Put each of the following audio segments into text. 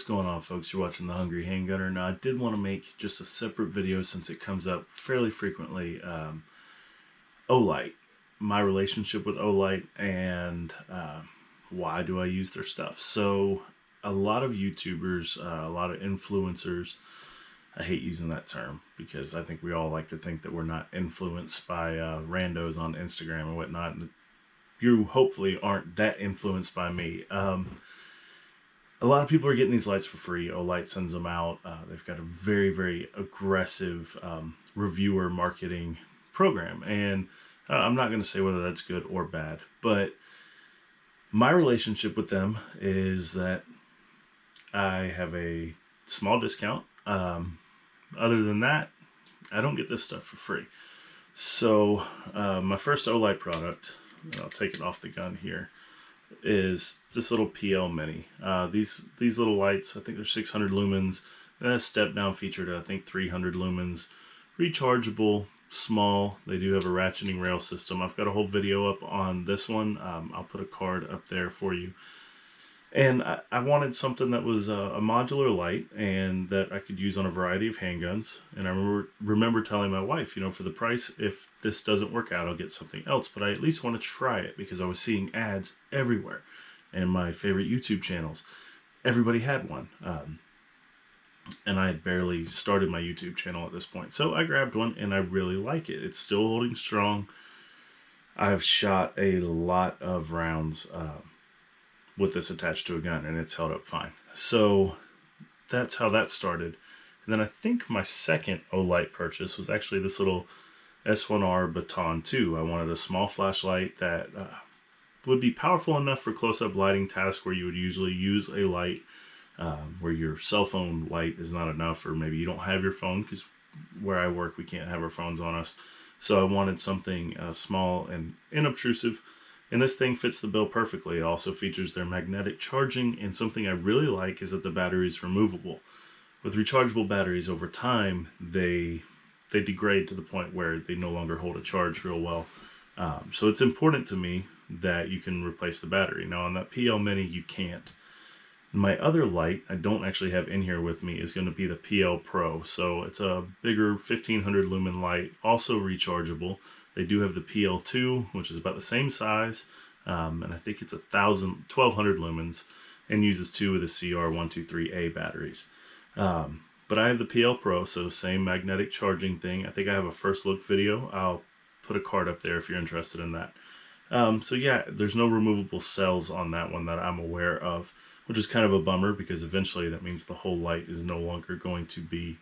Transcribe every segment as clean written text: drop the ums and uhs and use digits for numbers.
What's going on, folks? You're watching The Hungry Handgunner. Now, I did want to make just a separate video since it comes up fairly frequently. Olight, my relationship with Olight, and why do I use their stuff. So, a lot of YouTubers, a lot of influencers, I hate using that term because I think we all like to think that we're not influenced by randos on Instagram and whatnot. And you hopefully aren't that influenced by me. A lot of people are getting these lights for free. Olight sends them out. They've got a very, very aggressive reviewer marketing program. And I'm not going to say whether that's good or bad, but my relationship with them is that I have a small discount. Other than that, I don't get this stuff for free. So my first Olight product, I'll take it off the gun here, is this little PL Mini. These little lights, I think they're 600 lumens. And a step down feature to I think 300 lumens. Rechargeable, small. They do have a ratcheting rail system. I've got a whole video up on this one. I'll put a card up there for you. And I wanted something that was a modular light and that I could use on a variety of handguns. And I remember telling my wife, you know, for the price, if this doesn't work out, I'll get something else. But I at least want to try it because I was seeing ads everywhere. And my favorite YouTube channels, everybody had one. And I had barely started my YouTube channel at this point. So I grabbed one and I really like it. It's still holding strong. I've shot a lot of rounds with this attached to a gun, and it's held up fine. So that's how that started. And then I think my second Olight purchase was actually this little S1R Baton 2. I wanted a small flashlight that would be powerful enough for close-up lighting tasks where you would usually use a light where your cell phone light is not enough, or maybe you don't have your phone, because where I work we can't have our phones on us. So I wanted something small and inobtrusive. And this thing fits the bill perfectly. It also features their magnetic charging, and something I really like is that the battery is removable. With rechargeable batteries, over time, they degrade to the point where they no longer hold a charge real well. So it's important to me that you can replace the battery. Now on that PL Mini, you can't. My other light, I don't actually have in here with me, is going to be the PL Pro. So it's a bigger 1500 lumen light, also rechargeable. They do have the PL2, which is about the same size, and I think it's 1200 lumens, and uses two of the CR123A batteries. But I have the PL Pro, so same magnetic charging thing. I think I have a first look video. I'll put a card up there if you're interested in that. So yeah, there's no removable cells on that one that I'm aware of, which is kind of a bummer because eventually that means the whole light is no longer going to be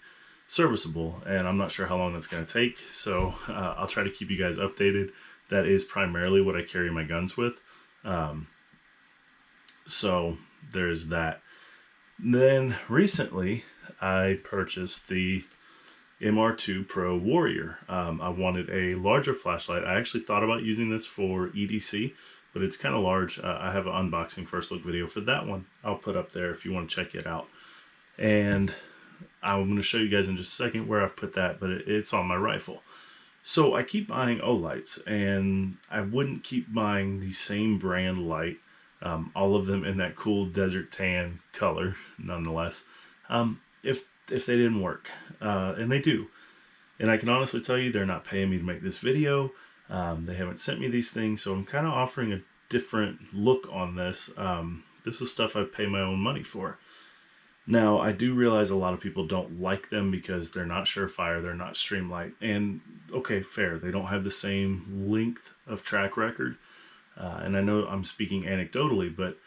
serviceable, and I'm not sure how long that's going to take, so I'll try to keep you guys updated. That is primarily what I carry my guns with, so there's that. Then recently I purchased the MR2 Pro Warrior. I wanted a larger flashlight. I actually thought about using this for EDC, but it's kind of large. I have an unboxing first look video for that one. I'll put up there if you want to check it out. And I'm going to show you guys in just a second where I've put that, but it's on my rifle. So I keep buying Olights, and I wouldn't keep buying the same brand light, all of them in that cool desert tan color, nonetheless, if they didn't work. And they do. And I can honestly tell you they're not paying me to make this video. They haven't sent me these things, so I'm kind of offering a different look on this. This is stuff I pay my own money for. Now, I do realize a lot of people don't like them because they're not surefire, they're not streamlight, and okay, fair, they don't have the same length of track record, and I know I'm speaking anecdotally, but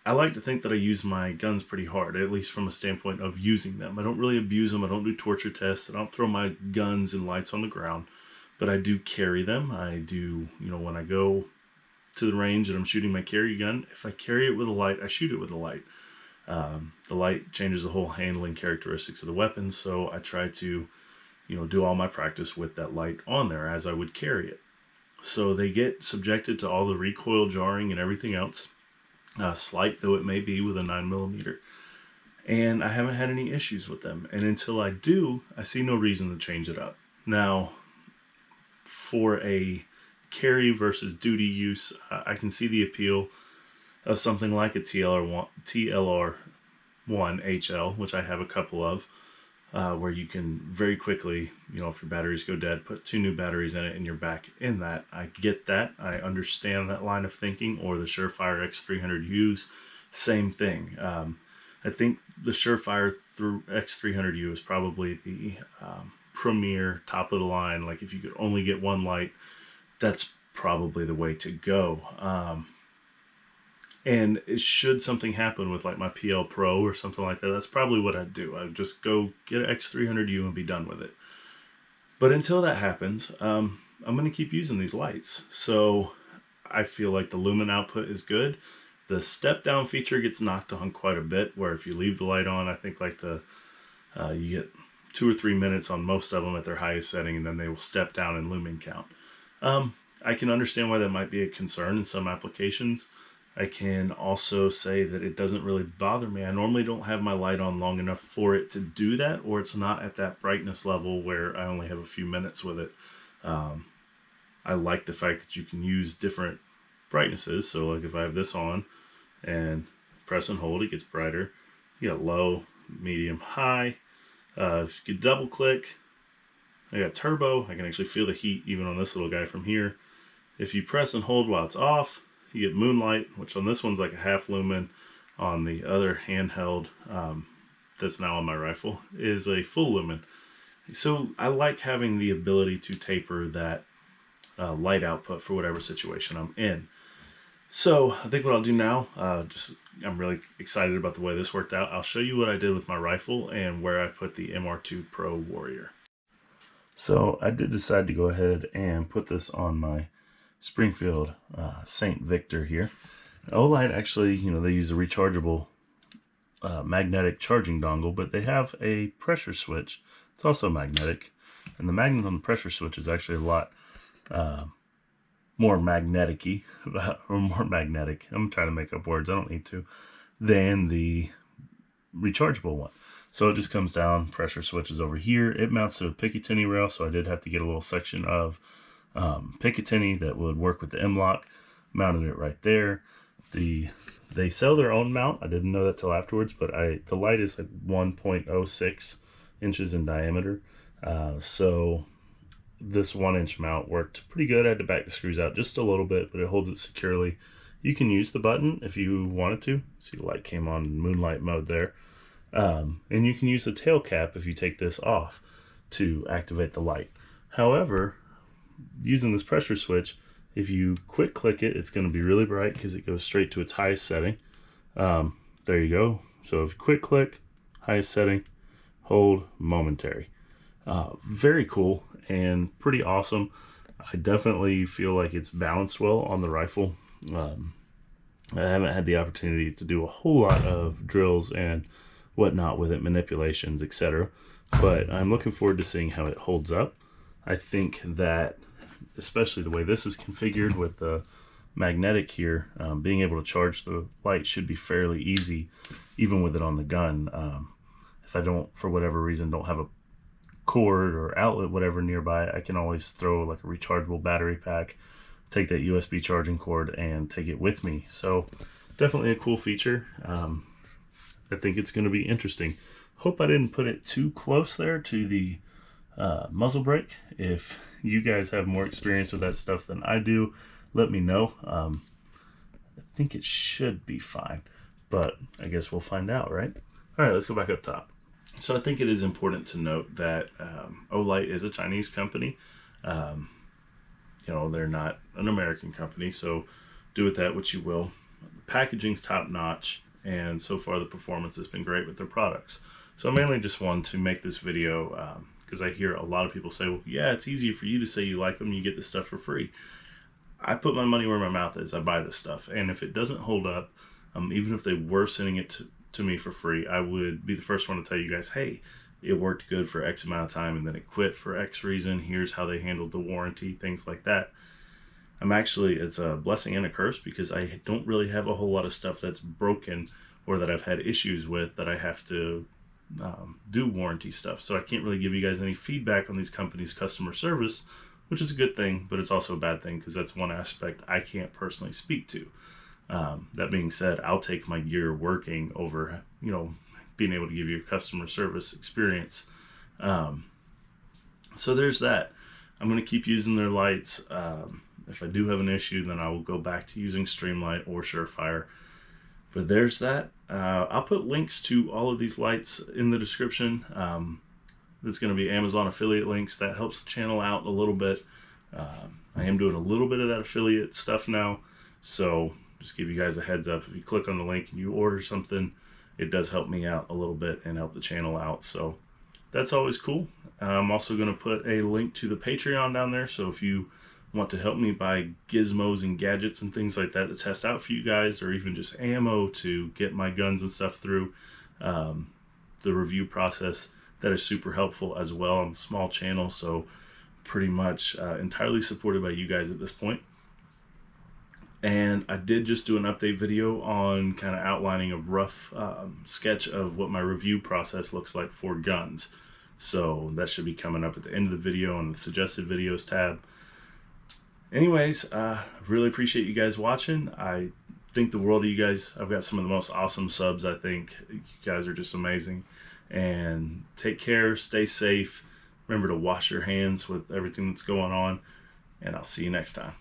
I like to think that I use my guns pretty hard, at least from a standpoint of using them. I don't really abuse them, I don't do torture tests, I don't throw my guns and lights on the ground, but I do carry them. I do, you know, when I go to the range and I'm shooting my carry gun, if I carry it with a light, I shoot it with a light. The light changes the whole handling characteristics of the weapon, so I try to, you know, do all my practice with that light on there as I would carry it. So they get subjected to all the recoil jarring and everything else, slight though it may be with a 9mm. And I haven't had any issues with them. And until I do, I see no reason to change it up. Now, for a carry versus duty use, I can see the appeal of something like a TLR one HL, which I have a couple of, where you can very quickly, you know, if your batteries go dead, put 2 new batteries in it and you're back in that. I get that. I understand that line of thinking. Or the Surefire X300Us, same thing. I think the Surefire through X300U is probably the premier, top of the line. Like if you could only get one light, that's probably the way to go. And should something happen with like my PL Pro or something like that, that's probably what I'd do. I'd just go get an X300U and be done with it. But until that happens, I'm going to keep using these lights. So I feel like the lumen output is good. The step down feature gets knocked on quite a bit, where if you leave the light on, I think like you get 2 or 3 minutes on most of them at their highest setting, and then they will step down in lumen count. I can understand why that might be a concern in some applications. I can also say that it doesn't really bother me. I normally don't have my light on long enough for it to do that, or it's not at that brightness level where I only have a few minutes with it. I like the fact that you can use different brightnesses. So like if I have this on and press and hold, it gets brighter. You got low, medium, high. If you could double click, I got turbo. I can actually feel the heat even on this little guy from here. If you press and hold while it's off, you get moonlight, which on this one's like a half lumen. On the other handheld that's now on my rifle is a full lumen. So I like having the ability to taper that light output for whatever situation I'm in. So I think what I'll do now, I'm really excited about the way this worked out. I'll show you what I did with my rifle and where I put the MR2 Pro Warrior. So I did decide to go ahead and put this on my Springfield St. Victor here. Olight actually, you know, they use a rechargeable magnetic charging dongle, but they have a pressure switch. It's also magnetic, and the magnet on the pressure switch is actually a lot more magnetic-y, or more magnetic. I'm trying to make up words, I don't need to, than the rechargeable one. So it just comes down, pressure switches over here. It mounts to a Picatinny rail, so I did have to get a little section of Picatinny that would work with the M-LOK. Mounted it right there. They sell their own mount. I didn't know that till afterwards, but the light is like 1.06 inches in diameter. So this 1-inch mount worked pretty good. I had to back the screws out just a little bit, but it holds it securely. You can use the button if you wanted to. See, the light came on in moonlight mode there. And you can use the tail cap if you take this off to activate the light. However, using this pressure switch, if you quick click it, it's going to be really bright because it goes straight to its highest setting. There you go. So if you quick click, highest setting, hold, momentary. Very cool and pretty awesome. I definitely feel like it's balanced well on the rifle. I haven't had the opportunity to do a whole lot of drills and whatnot with it, manipulations, etc. But I'm looking forward to seeing how it holds up. I think that, especially the way this is configured with the magnetic here, being able to charge the light should be fairly easy, even with it on the gun. If I don't, for whatever reason, don't have a cord or outlet, whatever nearby, I can always throw like a rechargeable battery pack, take that USB charging cord and take it with me. So definitely a cool feature. I think it's going to be interesting. Hope I didn't put it too close there to the muzzle brake. If you guys have more experience with that stuff than I do, let me know. I think it should be fine, but I guess we'll find out, right? All right, let's go back up top. So I think it is important to note that Olight is a Chinese company. You know, they're not an American company, so do with that what you will. The packaging's top notch, and so far the performance has been great with their products. So I mainly just wanted to make this video because I hear a lot of people say, well, yeah, it's easier for you to say you like them, you get this stuff for free. I put my money where my mouth is. I buy this stuff, and if it doesn't hold up, even if they were sending it to me for free, I would be the first one to tell you guys, hey, it worked good for X amount of time and then it quit for X reason. Here's how they handled the warranty, things like that. It's a blessing and a curse because I don't really have a whole lot of stuff that's broken or that I've had issues with that I have to do warranty stuff. So I can't really give you guys any feedback on these companies' customer service, which is a good thing, but it's also a bad thing because that's one aspect I can't personally speak to. That being said, I'll take my gear working over, you know, being able to give you a customer service experience. So there's that. I'm going to keep using their lights. If I do have an issue, then I will go back to using Streamlight or Surefire. But there's that. I'll put links to all of these lights in the description. That's going to be Amazon affiliate links. That helps the channel out a little bit. I am doing a little bit of that affiliate stuff now. So just give you guys a heads up. If you click on the link and you order something, it does help me out a little bit and help the channel out. So that's always cool. I'm also going to put a link to the Patreon down there. So if you want to help me buy gizmos and gadgets and things like that to test out for you guys, or even just ammo to get my guns and stuff through the review process, that is super helpful as well. I'm a small channel, so pretty much entirely supported by you guys at this point. And I did just do an update video on kind of outlining a rough sketch of what my review process looks like for guns. So that should be coming up at the end of the video on the suggested videos tab. Anyways, really appreciate you guys watching. I think the world of you guys. I've got some of the most awesome subs. I think you guys are just amazing. And take care, stay safe. Remember to wash your hands with everything that's going on. And I'll see you next time.